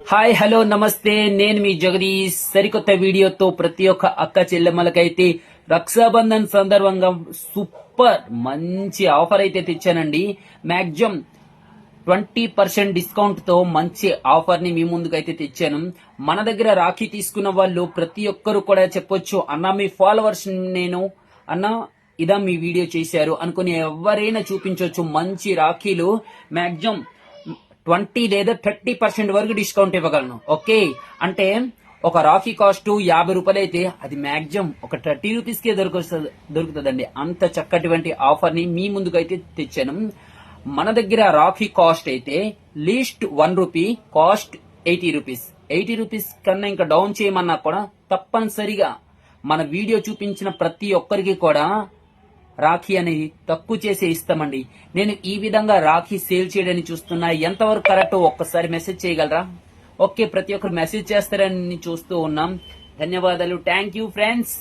Hi hello నమస్తే, నేను మీ జగదీష్. సరికొత్త వీడియోతో ప్రతి ఒక్క అక్క చెల్లెమ్మలకైతే రక్షాబంధన్ సందర్భంగా సూపర్ మంచి ఆఫర్ అయితే తెచ్చానండి. మాక్సిమం 20% డిస్కౌంట్ తో మంచి ఆఫర్ ని మీ ముందుకైతే తెచ్చాను. మన దగ్గర రాఖీ తీసుకున్న వాళ్ళు ప్రతి ఒక్కరు కూడా చెప్పొచ్చు, అన్న మీ ఫాలోవర్స్ నేను అన్న ఇదా మీ వీడియో చేశారు అనుకుని ఎవరైనా చూపించవచ్చు. మంచి రాఖీలు మాక్సిమం 20 లేదా 30% వరకు డిస్కౌంట్ ఇవ్వగలను. ఓకే, అంటే ఒక రాఖీ కాస్ట్ 50 రూపాయలు అయితే అది మాక్సిమం ఒక 30 రూపీస్ కే దొరుకుతుందండి. అంత చక్కటి ఆఫర్ ని మీ ముందుకైతే తెచ్చాను. మన దగ్గర రాఖీ కాస్ట్ అయితే least 1 rupee, cost 80 rupees. 80 rupees కన్నా ఇంకా డౌన్ చేయమన్నా కూడా తప్పనిసరిగా మన వీడియో చూపించిన ప్రతి ఒక్కరికి కూడా రాఖీ అనేది తక్కువ చేసి ఇస్తామండి. నేను ఈ విధంగా రాఖీ సేల్ చేయడానికి చూస్తున్నా, ఎంతవరకు కరెక్ట్ ఒక్కసారి మెసేజ్ చేయగలరా? ఓకే, ప్రతి ఒక్కరు మెసేజ్ చేస్తారని చూస్తూ ఉన్నాం. ధన్యవాదాలు. Thank you friends.